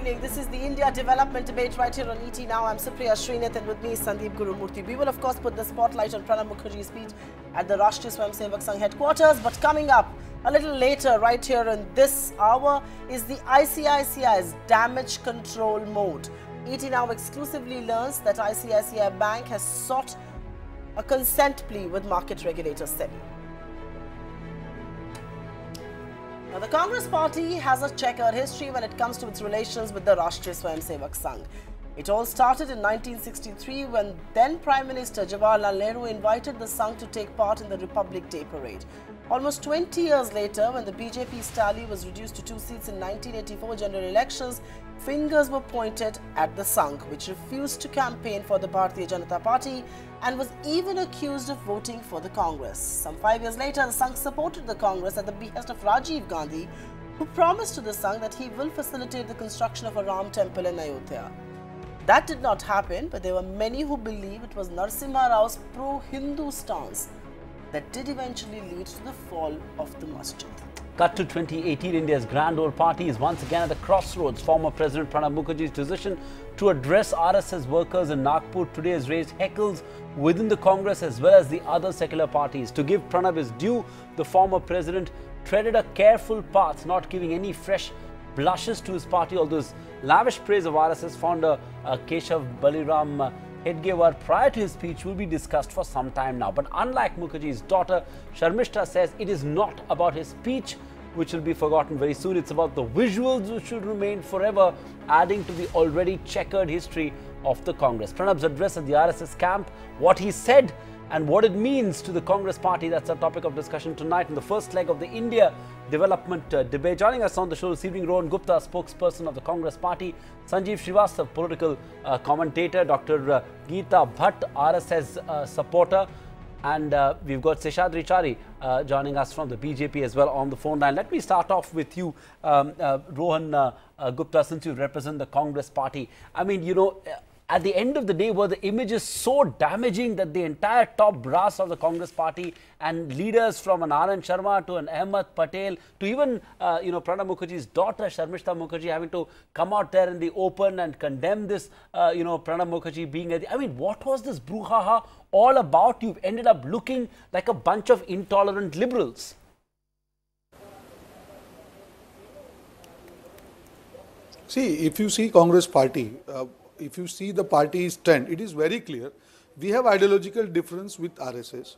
evening. This is the India Development Debate right here on ET Now. I'm Supriya, Shrinate, and with me is Sandeep, Gurumurthy. We will, of course, put the spotlight on Pranab Mukherjee's speech at the Rashtriya Swayamsevak Sangh headquarters. But coming up a little later, right here in this hour, is the ICICI's damage control mode. ET Now exclusively learns that ICICI Bank has sought a consent plea with market regulator SEBI. Now, the Congress party has a checkered history when it comes to its relations with the Rashtriya Swayamsevak Sangh. It all started in 1963 when then Prime Minister Jawaharlal Nehru invited the Sangh to take part in the Republic Day parade. Almost 20 years later, when the BJP's tally was reduced to 2 seats in 1984 general elections, fingers were pointed at the Sangh, which refused to campaign for the Bharatiya Janata Party and was even accused of voting for the Congress. Some 5 years later, the Sangh supported the Congress at the behest of Rajiv Gandhi, who promised to the Sangh that he will facilitate the construction of a Ram temple in Ayodhya. That did not happen, but there were many who believe it was Narasimha Rao's pro-Hindu stance that did eventually lead to the fall of the masjid. Cut to 2018, India's Grand Old Party is once again at the crossroads. Former President Pranab Mukherjee's decision to address RSS workers in Nagpur today has raised heckles within the Congress as well as the other secular parties. To give Pranab his due, the former president treaded a careful path, not giving any fresh blushes to his party, although his lavish praise of RSS founder Keshav Baliram Hedgewar prior to his speech will be discussed for some time now. But unlike Mukherjee's daughter, Sharmistha says it is not about his speech, which will be forgotten very soon. It's about the visuals which should remain forever, adding to the already checkered history of the Congress. Pranab's address at the RSS camp, what he said and what it means to the Congress party, that's our topic of discussion tonight in the first leg of the India Development Debate. Joining us on the show this evening, Rohan Gupta, spokesperson of the Congress party, Sanjeev Srivastava, political commentator, Dr. Geeta Bhatt, RSS supporter, and we've got Seshadri Chari joining us from the BJP as well on the phone line. Let me start off with you, Rohan Gupta, since you represent the Congress party. I mean, you know, at the end of the day, were the images so damaging that the entire top brass of the Congress party and leaders from an Anand Sharma to an Ahmed Patel to even, Pranab Mukherjee's daughter, Sharmistha Mukherjee, having to come out there in the open and condemn this, Pranab Mukherjee being at the, I mean, what was this brouhaha all about? You've ended up looking like a bunch of intolerant liberals. See, if you see Congress party, if you see the party's trend, it is very clear. We have ideological difference with RSS.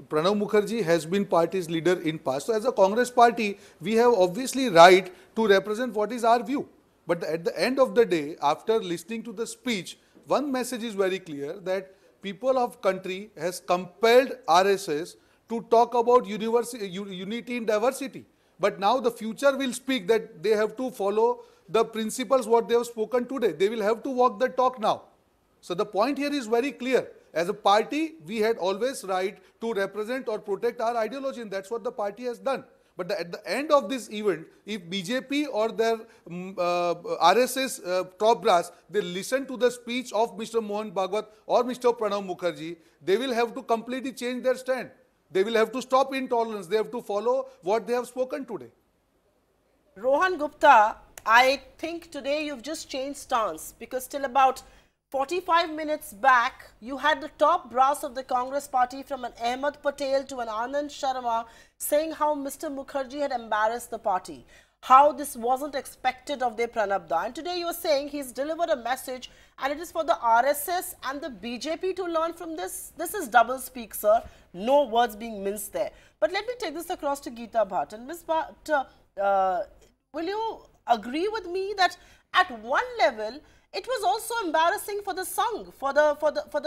Pranab Mukherjee has been party's leader in past. So as a Congress party, we have obviously right to represent what is our view. But at the end of the day, after listening to the speech, one message is very clear that people of country has compelled RSS to talk about unity in diversity. But now the future will speak that they have to follow the principles what they have spoken today. They will have to walk the talk now. So the point here is very clear. As a party, we had always right to represent or protect our ideology, and that's what the party has done. But at the end of this event, if BJP or their RSS top brass, they listen to the speech of Mr. Mohan Bhagwat or Mr. Pranab Mukherjee, they will have to completely change their stand. They will have to stop intolerance. They have to follow what they have spoken today. Rohan Gupta, I think today you've just changed stance, because till about 45 minutes back, you had the top brass of the Congress party from an Ahmed Patel to an Anand Sharma saying how Mr. Mukherjee had embarrassed the party, how this wasn't expected of their Pranabda. And today you are saying he's delivered a message and it is for the RSS and the BJP to learn from this. This is double speak, sir. No words being minced there. But let me take this across to Geeta Bhatt. And Ms. Bhatt, will you agree with me that at one level it was also embarrassing for the Sangh, for the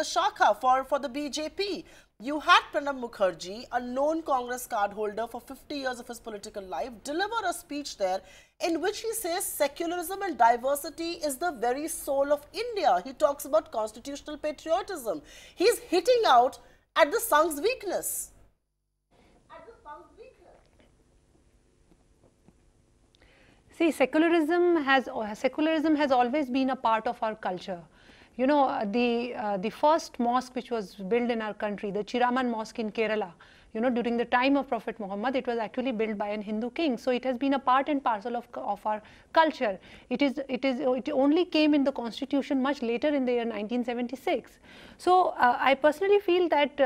Shakha, for the BJP? You had Pranab Mukherjee, a known Congress cardholder for 50 years of his political life, deliver a speech there in which he says secularism and diversity is the very soul of India. He talks about constitutional patriotism. He's hitting out at the Sangh's weakness. See, secularism has always been a part of our culture. You know, the first mosque which was built in our country, the Chiraman Mosque in Kerala, during the time of Prophet Muhammad, it was actually built by an Hindu king. So it has been a part and parcel of our culture. It only came in the constitution much later in the year 1976. So I personally feel that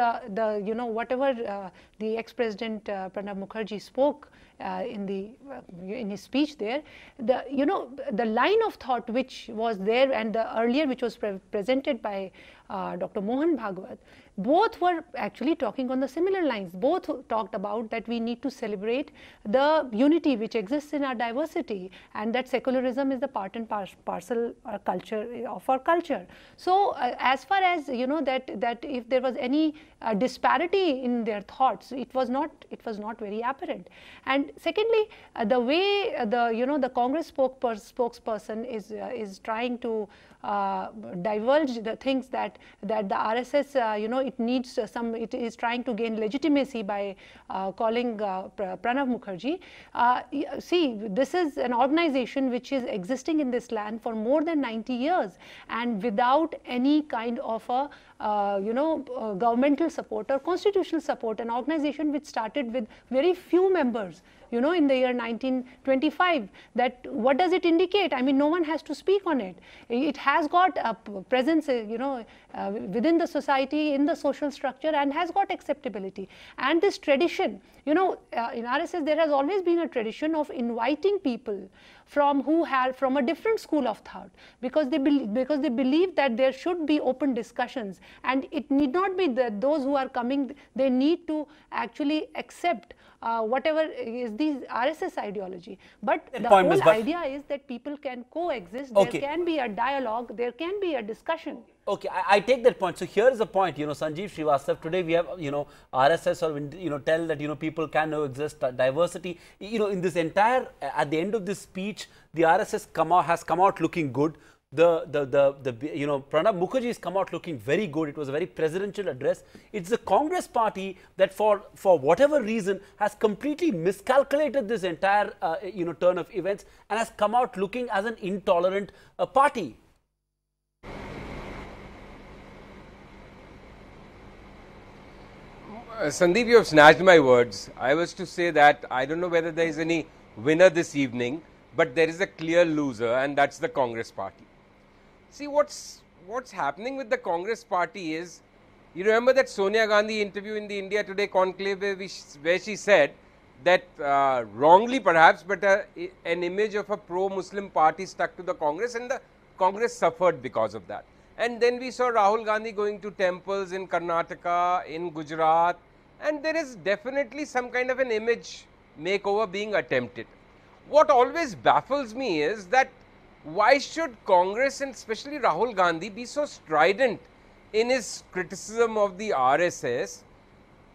whatever the ex-president Pranab Mukherjee spoke in his speech there, the line of thought which was there and the earlier which was presented by Dr. Mohan Bhagwat, both were actually talking on the similar lines. Both talked about that we need to celebrate the unity which exists in our diversity, and that secularism is the part and parcel culture of our culture. So as far as that if there was any disparity in their thoughts, it was not very apparent. And secondly, the way the Congress spokesperson is trying to divulge the things that the RSS it is trying to gain legitimacy by calling Pranab Mukherjee. See, this is an organization which is existing in this land for more than 90 years and without any kind of a governmental support or constitutional support, an organization which started with very few members, in the year 1925. That what does it indicate? I mean, no one has to speak on it. It has got a presence, within the society, in the social structure, and has got acceptability. And this tradition, in RSS, there has always been a tradition of inviting people from a different school of thought, because they believe that there should be open discussions, and it need not be that those who are coming, they need to actually accept whatever is the RSS ideology. But the whole idea is that people can coexist, there can be a dialogue, there can be a discussion. Okay, I take that point. So here is the point, Sanjeev Srivastava, today we have, RSS or, tell that, people can exist, diversity, in this entire, at the end of this speech, the RSS has come out looking good. Pranab Mukherjee has come out looking very good. It was a very presidential address. It's the Congress party that for whatever reason has completely miscalculated this entire, turn of events and has come out looking as an intolerant party. Sandeep, you have snatched my words. I was to say that I don't know whether there is any winner this evening, but there is a clear loser, and that's the Congress party. See, what's happening with the Congress party is, you remember that Sonia Gandhi interview in the India Today conclave where she said that, wrongly perhaps, but an image of a pro-Muslim party stuck to the Congress, and the Congress suffered because of that. And then we saw Rahul Gandhi going to temples in Karnataka, in Gujarat, and there is definitely some kind of an image makeover being attempted. What always baffles me is that why should Congress and especially Rahul Gandhi be so strident in his criticism of the RSS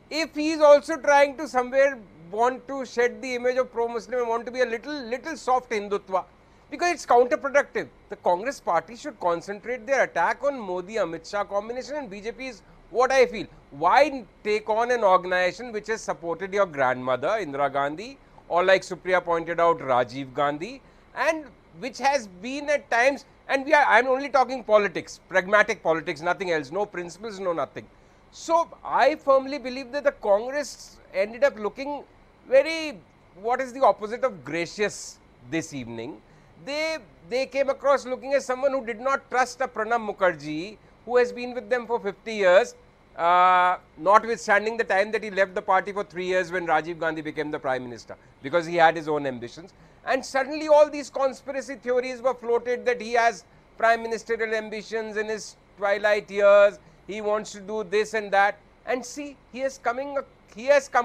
if he is also trying to somewhere want to shed the image of pro-Muslim and want to be a little soft Hindutva? Because it's counterproductive. The Congress party should concentrate their attack on Modi-Amit Shah combination, and BJP is what I feel. Why take on an organization which has supported your grandmother, Indira Gandhi, or like Supriya pointed out, Rajiv Gandhi, and which has been at times, and I'm only talking politics, pragmatic politics, nothing else, no principles, no nothing. So I firmly believe that the Congress ended up looking very, what is the opposite of gracious this evening. They came across looking as someone who did not trust a Pranab Mukherjee, who has been with them for 50 years, notwithstanding the time that he left the party for 3 years when Rajiv Gandhi became the Prime Minister, because he had his own ambitions. And suddenly all these conspiracy theories were floated that he has Prime Ministerial ambitions in his twilight years, he wants to do this and that. And see, he has come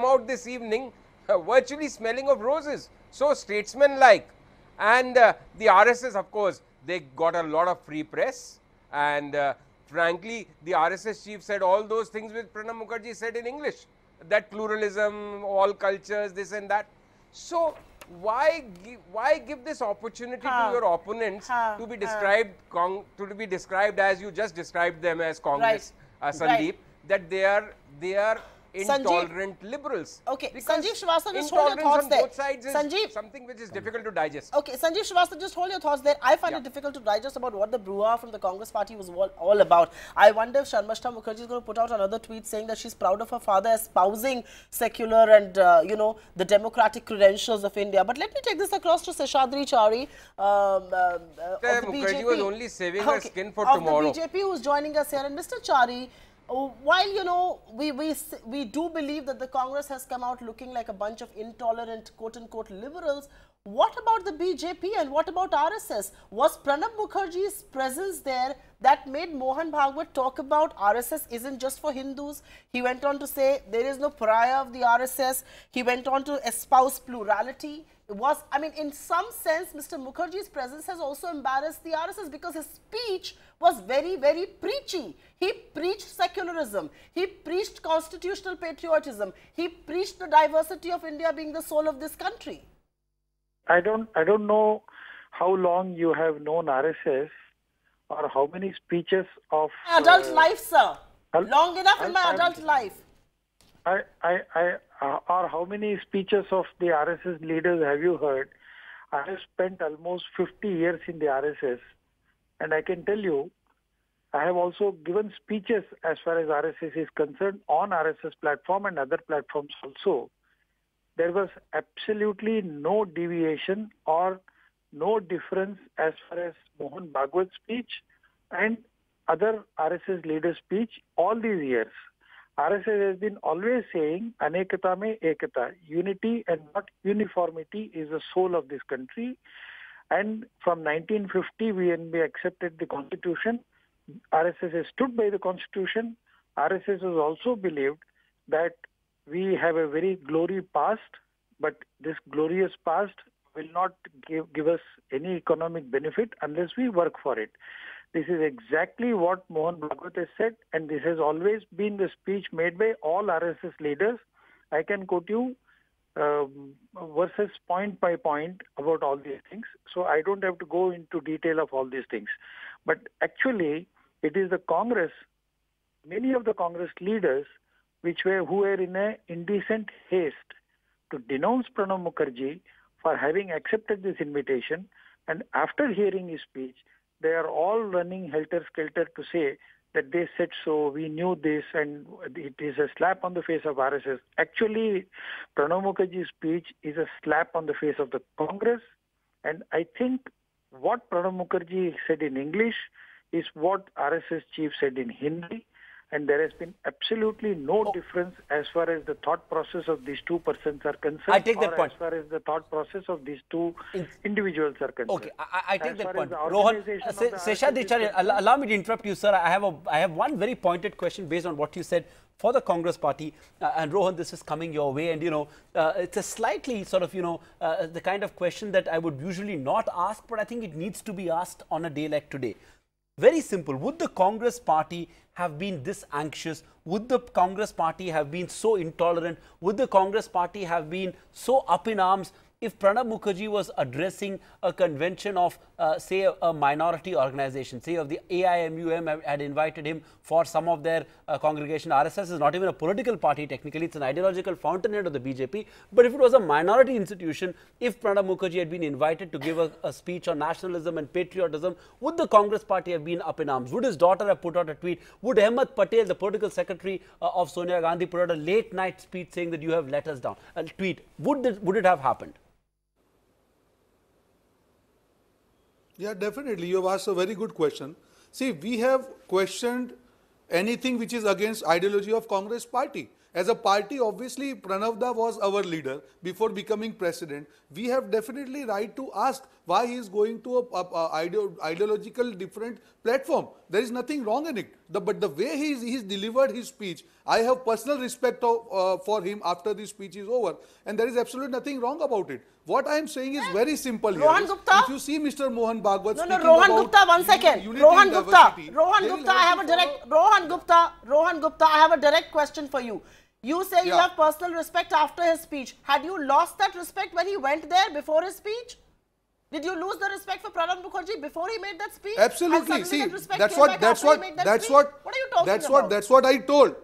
out this evening virtually smelling of roses, so statesman-like. And the RSS, of course, they got a lot of free press, and frankly, the RSS chief said all those things which Pranab Mukherjee said in English, that pluralism, all cultures, this and that. So why give this opportunity to your opponents to be described as you just described them as Congress, Sandeep, that they are intolerant liberals. Okay, Because Sanjeev Srivastava, just hold your intolerance thoughts on there. both sides is Sanjeev, something which is difficult to digest. okay, Sanjeev Srivastava, just hold your thoughts there. I find it difficult to digest about what the brouhaha from the Congress party was all about. I wonder if Sharmistha Mukherjee is going to put out another tweet saying that she's proud of her father espousing secular and, you know, the democratic credentials of India. But let me take this across to Seshadri Chari of the Mukherjee BJP. was only saving her skin for tomorrow. Of the BJP who's joining us here. And Mr. Chari, while, you know, we do believe that the Congress has come out looking like a bunch of intolerant, quote-unquote, liberals, what about the BJP and what about RSS? Was Pranab Mukherjee's presence there that made Mohan Bhagwat talk about RSS isn't just for Hindus? He went on to say there is no pariah of the RSS. He went on to espouse plurality. It was, I mean, in some sense, Mr. Mukherjee's presence has also embarrassed the RSS because his speech was very, very preachy. He preached secularism. He preached constitutional patriotism. He preached the diversity of India being the soul of this country. I don't know how long you have known RSS or how many speeches of adult life, sir. Long enough in my adult life. Or how many speeches of the RSS leaders have you heard? I have spent almost 50 years in the RSS, and I can tell you, I have also given speeches as far as RSS is concerned on RSS platform and other platforms also. There was absolutely no deviation or no difference as far as Mohan Bhagwat's speech and other RSS leaders' speech all these years. RSS has been always saying, Anekata mein ekata, unity and not uniformity is the soul of this country. And from 1950, when we accepted the constitution, RSS has stood by the constitution. RSS has also believed that we have a very glory past, but this glorious past will not give us any economic benefit unless we work for it. This is exactly what Mohan Bhagwat has said, and this has always been the speech made by all RSS leaders. I can quote you verses point by point about all these things, so I don't have to go into detail of all these things. But actually, it is the Congress, many of the Congress leaders, who were in an indecent haste to denounce Pranab Mukherjee for having accepted this invitation, and after hearing his speech, they are all running helter-skelter to say that they said so, we knew this, and it is a slap on the face of RSS. Actually, Pranab Mukherjee's speech is a slap on the face of the Congress, and I think what Pranab Mukherjee said in English is what RSS chief said in Hindi, and there has been absolutely no difference as far as the thought process of these two persons are concerned. I take that point. As far as the thought process of these two individuals are concerned. Okay, I take that point. Rohan, Seshadri, allow me to interrupt you, sir. I have one very pointed question based on what you said for the Congress party. And Rohan, this is coming your way. And, you know, it's a slightly sort of, you know, the kind of question that I would usually not ask, but I think it needs to be asked on a day like today. Very simple. Would the Congress party have been this anxious? Would the Congress party have been so intolerant? Would the Congress party have been so up in arms if Pranab Mukherjee was addressing a convention of, say, a minority organization, say of the AIMUM had invited him for some of their congregation? RSS is not even a political party technically, it's an ideological fountainhead of the BJP. But if it was a minority institution, if Pranab Mukherjee had been invited to give a speech on nationalism and patriotism, would the Congress party have been up in arms? Would his daughter have put out a tweet? Would Ahmed Patel, the political secretary of Sonia Gandhi, put out a late night speech saying that you have let us down? A tweet. Would it have happened? Yeah, definitely. You have asked a very good question. See, we have questioned anything which is against ideology of Congress party. As a party, obviously, Pranavda was our leader before becoming president. We have definitely right to ask why he is going to a ideological different platform. There is nothing wrong in it. But the way he's delivered his speech, I have personal respect for him after the speech is over. And there is absolutely nothing wrong about it. What I am saying is very simple here. Rohan Gupta? If you see Mr. Mohan Bhagwat No, Rohan Gupta, one second. Rohan Gupta, I have a direct question for you. You say you have personal respect after his speech. Had you lost that respect when he went there before his speech? Did you lose the respect for Pranab Mukherjee before he made that speech? Absolutely. See, that's what What are you talking about? I told.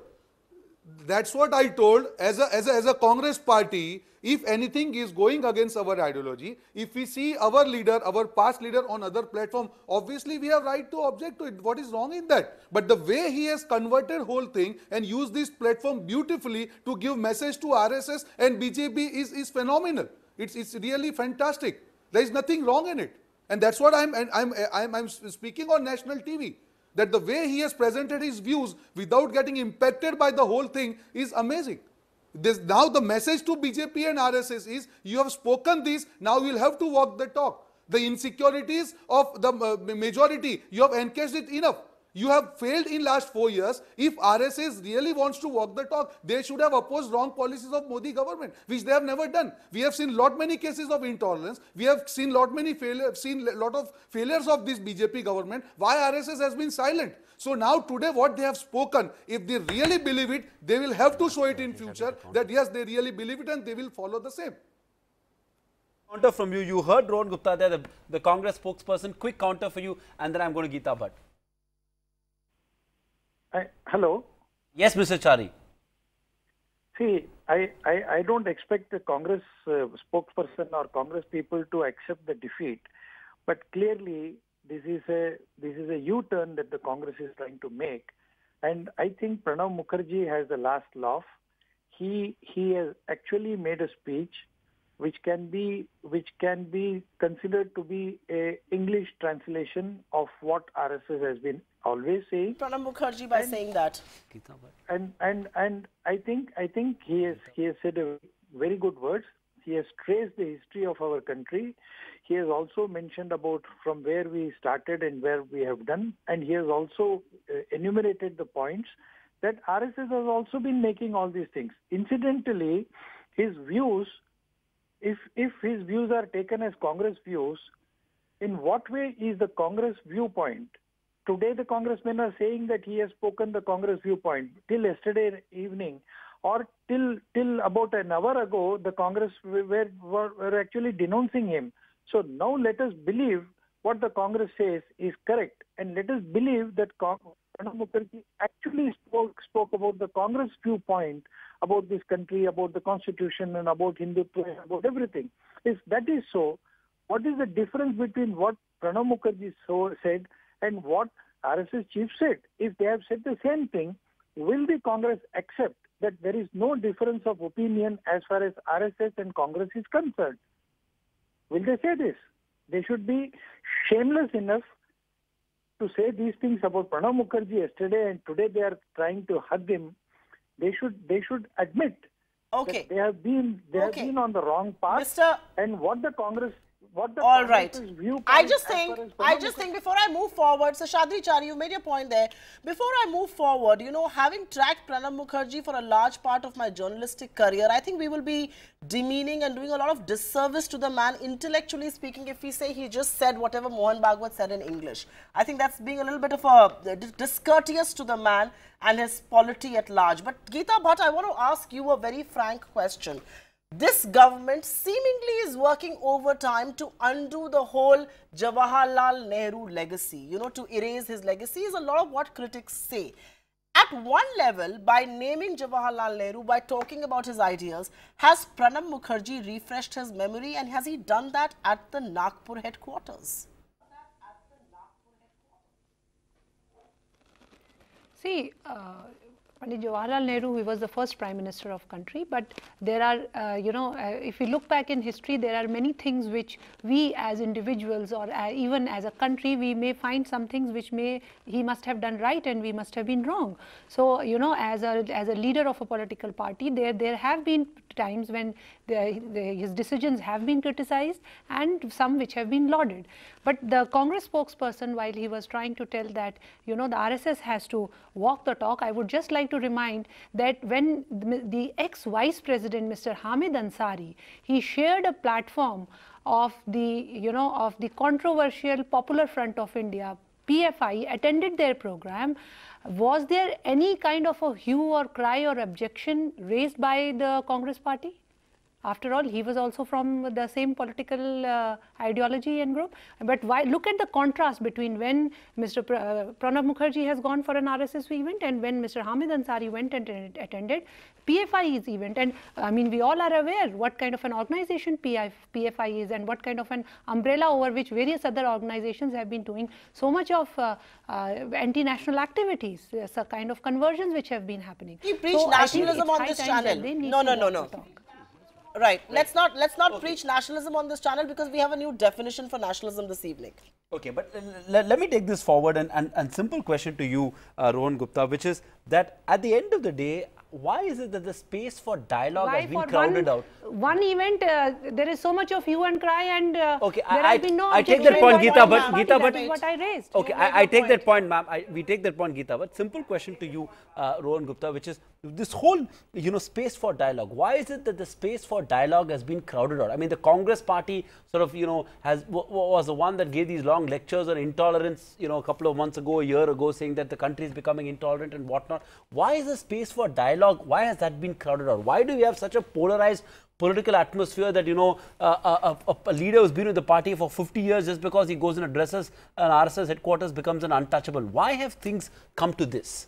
That's what I told. As a Congress party, if anything is going against our ideology, if we see our leader, our past leader on other platform, obviously we have right to object to it. What is wrong in that? But the way he has converted whole thing and used this platform beautifully to give message to RSS and BJP is phenomenal. It's really fantastic. There is nothing wrong in it. And that's what I'm speaking on national TV. That the way he has presented his views without getting impacted by the whole thing is amazing. Now the message to BJP and RSS is, you have spoken this, now you will have to walk the talk. The insecurities of the majority, you have encased it enough. You have failed in last 4 years. If RSS really wants to walk the talk, they should have opposed wrong policies of Modi government, which they have never done. We have seen lot many cases of intolerance. We have seen lot of failures of this BJP government. Why RSS has been silent? So now today what they have spoken, if they really believe it, they will have to show it in future that yes, they really believe it and they will follow the same. Counter from you. You heard Rohan Gupta there, the Congress spokesperson. Quick counter for you, and then I'm going to Geeta Bhatt. Hello. Yes, Mr. Chari. See, I don't expect the Congress spokesperson or Congress people to accept the defeat, but clearly this is a U-turn that the Congress is trying to make, and I think Pranab Mukherjee has the last laugh. He has actually made a speech which can be considered to be a English translation of what RSS has been always saying. Pranab Mukherjee by saying that. And I think he has said a very good words. He has traced the history of our country. He has also mentioned about from where we started and where we have done, and he has also enumerated the points that RSS has also been making all these things. Incidentally, his views, if his views are taken as Congress views, in what way is the Congress viewpoint? Today the congressmen are saying that he has spoken the Congress viewpoint. Till yesterday evening or till about an hour ago, the Congress were actually denouncing him. So now let us believe what the Congress says is correct, and let us believe that Pranab Mukherjee actually spoke about the Congress viewpoint about this country, about the constitution and about Hindutva, about everything. If that is so, what is the difference between what Pranab Mukherjee said and what RSS chief said? If they have said the same thing, will the Congress accept that there is no difference of opinion as far as RSS and Congress is concerned? Will they say this? They should be shameless enough to say these things about Pranab Mukherjee yesterday, and today they are trying to hug him. They should admit that they have been on the wrong path. And what the Congress. All right. I just think before I move forward, so Shadri Chari, you made your point there. Before I move forward, you know, having tracked Pranab Mukherjee for a large part of my journalistic career, I think we will be demeaning and doing a lot of disservice to the man, intellectually speaking, if we say he just said whatever Mohan Bhagwat said in English. I think that's being a little bit of a discourteous to the man and his polity at large. But Geeta Bhatt, I want to ask you a very frank question. This government seemingly is working overtime to undo the whole Jawaharlal Nehru legacy, you know, to erase his legacy is a lot of what critics say. At one level, by naming Jawaharlal Nehru, by talking about his ideas, has Pranab Mukherjee refreshed his memory, and has he done that at the Nagpur headquarters? See, Pandit Jawaharlal Nehru, he was the first Prime Minister of country, but there are, if we look back in history, there are many things which we as individuals or even as a country, we may find some things which he must have done right and we must have been wrong. So, you know, as a leader of a political party, there have been times when his decisions have been criticized and some which have been lauded. But the Congress spokesperson, while he was trying to tell that, you know, the RSS has to walk the talk, I would just like to remind that when the ex-Vice President, Mr. Hamid Ansari, he shared a platform of the controversial Popular Front of India, PFI, attended their program. Was there any kind of a hue or cry or objection raised by the Congress party? After all, he was also from the same political ideology and group. But why, look at the contrast between when Mr. Pranab Mukherjee has gone for an RSS event and when Mr. Hamid Ansari went and attended PFI's event. And I mean, we all are aware what kind of an organization PFI is and what kind of an umbrella over which various other organizations have been doing so much of anti-national activities, a kind of conversions which have been happening. He preached nationalism on this channel. No. Right. Let's not preach nationalism on this channel because we have a new definition for nationalism this evening. Okay, but let me take this forward and simple question to you, Rohan Gupta, which is that at the end of the day, why is it that the space for dialogue has been crowded out? One event, there is so much of hue and cry, and okay, there has been no I take that point, Geeta, but what I raised. Okay, I take that point, ma'am. We take that point, Geeta. But simple question to you, Rohan Gupta, which is this whole space for dialogue. Why is it that the space for dialogue has been crowded out? I mean, the Congress party sort of was the one that gave these long lectures on intolerance, a couple of months ago, a year ago, saying that the country is becoming intolerant and whatnot. Why is the space for dialogue? Why has that been crowded out? Why do we have such a polarized political atmosphere that a leader who's been with the party for 50 years just because he goes and addresses an RSS headquarters becomes an untouchable? Why have things come to this?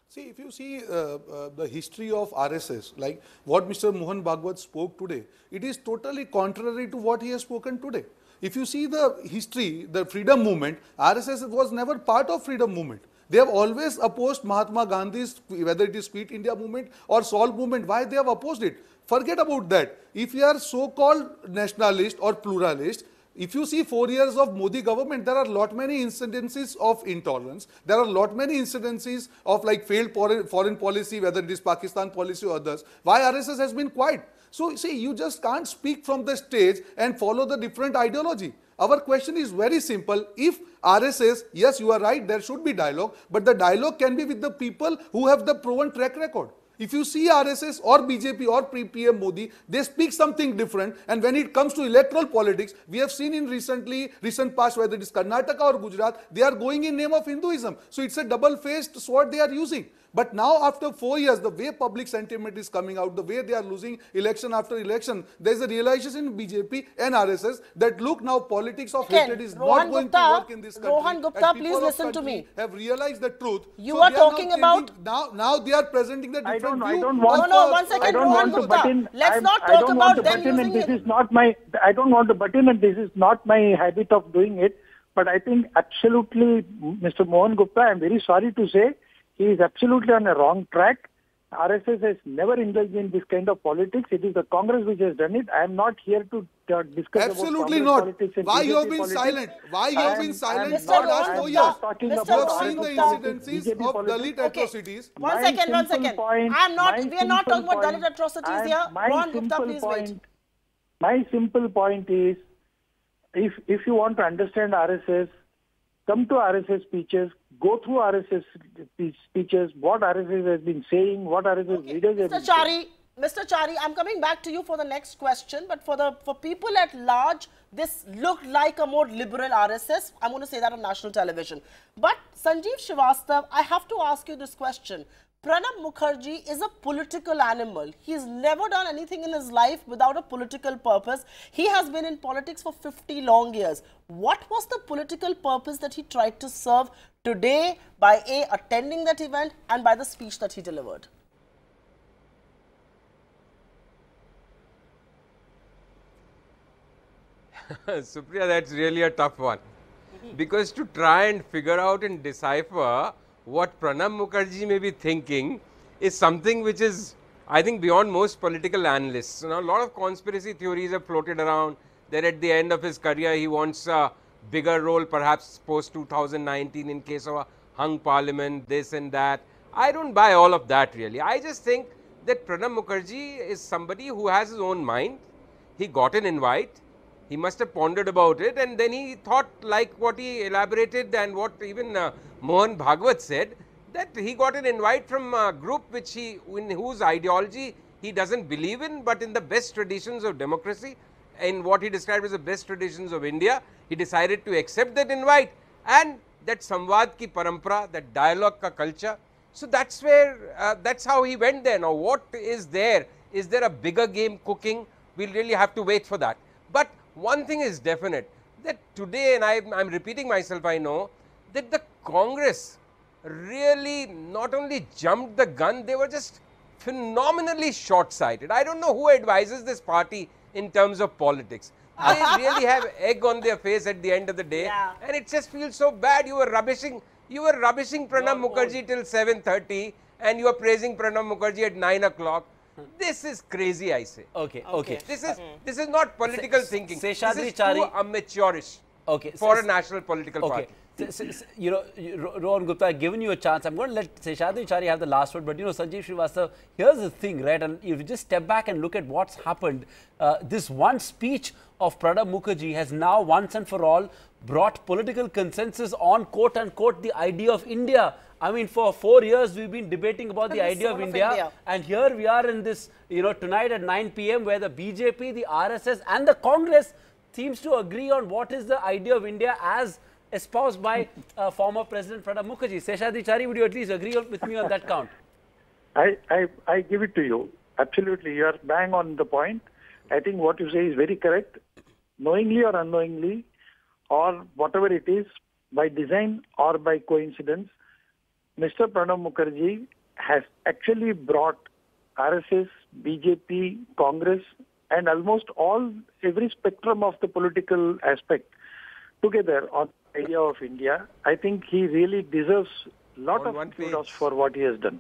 See, if you see the history of RSS, like what Mr. Mohan Bhagwat spoke today, it is totally contrary to what he has spoken today. If you see the history, the freedom movement, RSS was never part of freedom movement. They have always opposed Mahatma Gandhi's, whether it is Quit India movement or Solve movement. Why they have opposed it? Forget about that. If you are so-called nationalist or pluralist, if you see 4 years of Modi government, there are lot many incidences of intolerance. There are lot many incidences of like failed foreign policy, whether it is Pakistan policy or others. Why RSS has been quiet? So see, you just can't speak from the stage and follow the different ideology. Our question is very simple. If RSS, yes, you are right, there should be dialogue, but the dialogue can be with the people who have the proven track record. If you see RSS or BJP or PM Modi, they speak something different. And when it comes to electoral politics, we have seen in recent past, whether it is Karnataka or Gujarat, they are going in name of Hinduism. So it's a double-faced sword they are using. But now after 4 years, the way public sentiment is coming out, the way they are losing election after election, there is a realization in BJP and RSS that look, now politics of hatred is not going to work in this country. Rohan Gupta, please listen to me. Have realized the truth. You are talking about... Now they are presenting the different view. No, 1 second, Rohan Gupta. Let's not talk about them using it. I don't want to butt in, and this is not my habit of doing it. But I think absolutely, Mr. Mohan Gupta, I am very sorry to say, he is absolutely on a wrong track. RSS has never indulged in this kind of politics. It is the Congress which has done it. I am not here to discuss absolutely about not. Politics. Why you have been silent? Why you have been silent for last 4 years? You have seen the incidences of Dalit atrocities. One second. We are not talking about Dalit atrocities here. Rohan Gupta, please wait. My simple point is, if you want to understand RSS, come to RSS speeches, go through RSS speeches, what RSS has been saying, what RSS leaders have been saying. Mr. Chari, I'm coming back to you for the next question, but for people at large, this looked like a more liberal RSS. I'm going to say that on national television. But Sanjeev Srivastava, I have to ask you this question. Pranab Mukherjee is a political animal. He's never done anything in his life without a political purpose. He has been in politics for 50 long years. What was the political purpose that he tried to serve today by attending that event and by the speech that he delivered? Supriya, that's really a tough one. Because to try and figure out and decipher what Pranab Mukherjee may be thinking is something which is, I think, beyond most political analysts. Now, a lot of conspiracy theories have floated around that at the end of his career, he wants a bigger role, perhaps post-2019 in case of a hung parliament, this and that. I don't buy all of that really. I just think that Pranab Mukherjee is somebody who has his own mind. He got an invite. He must have pondered about it, and then he thought, like what he elaborated and what even Mohan Bhagwat said, that he got an invite from a group in whose ideology he doesn't believe in, but in the best traditions of democracy, in what he described as the best traditions of India, he decided to accept that invite, and that samvad ki parampara, that dialogue ka culture. So that's where, that's how he went there. Now, what is there? Is there a bigger game cooking? We'll really have to wait for that. But one thing is definite, that today, and I'm repeating myself, I know, that the Congress really not only jumped the gun, they were just phenomenally short-sighted. I don't know who advises this party in terms of politics. They really have egg on their face at the end of the day, and it just feels so bad. You were rubbishing Pranab Mukherjee till 7:30, and you are praising Pranab Mukherjee at 9 o'clock. This is crazy, I say. Okay. This is not political thinking. This is too amateurish for a national political party. You know, Rohan Gupta, I've given you a chance. I'm going to let Seshadri Chari have the last word. But, you know, Sanjeev Srivastava, here's the thing, right? And if you just step back and look at what's happened, this one speech of Pranab Mukherjee has now once and for all brought political consensus on, quote unquote, the idea of India. I mean, for 4 years, we've been debating about the idea of India. And here we are in this, you know, tonight at 9 p.m. where the BJP, the RSS and the Congress seems to agree on what is the idea of India as espoused by former President Pranab Mukherjee. Seshadri Chari, would you at least agree with me on that count? I give it to you. Absolutely. You are bang on the point. I think what you say is very correct. Knowingly or unknowingly, or whatever it is, by design or by coincidence, Mr. Pranab Mukherjee has actually brought RSS, BJP, Congress, and almost every spectrum of the political aspect together on the idea of India. I think he really deserves a lot of kudos for what he has done.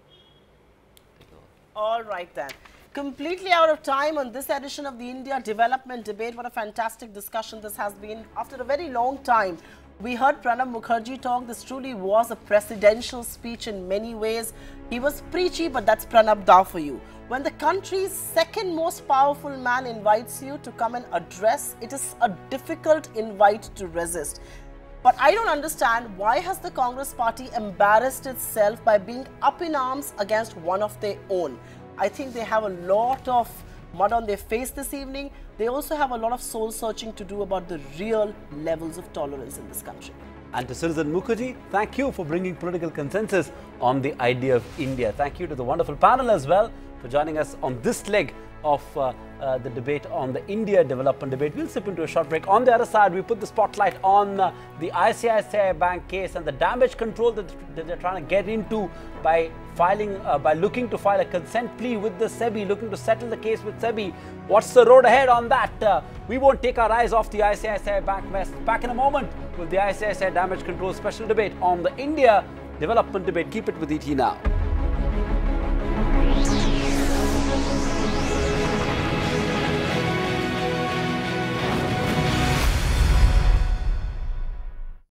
All right then. Completely out of time on this edition of the India Development Debate. What a fantastic discussion this has been. After a very long time, we heard Pranab Mukherjee talk. This truly was a presidential speech in many ways. He was preachy, but that's Pranab Da for you. When the country's second most powerful man invites you to come and address, it is a difficult invite to resist. But I don't understand, why has the Congress party embarrassed itself by being up in arms against one of their own? I think they have a lot of mud on their face this evening. They also have a lot of soul searching to do about the real levels of tolerance in this country. And to Citizen Mukherjee, thank you for bringing political consensus on the idea of India. Thank you to the wonderful panel as well for joining us on this leg of the debate on the India Development Debate. We'll slip into a short break. On the other side, we put the spotlight on the ICICI Bank case and the damage control that they're trying to get into by looking to file a consent plea with the SEBI, looking to settle the case with SEBI. What's the road ahead on that? We won't take our eyes off the ICICI Bank mess. Back in a moment with the ICICI Damage Control special debate on the India Development Debate. Keep it with ET Now.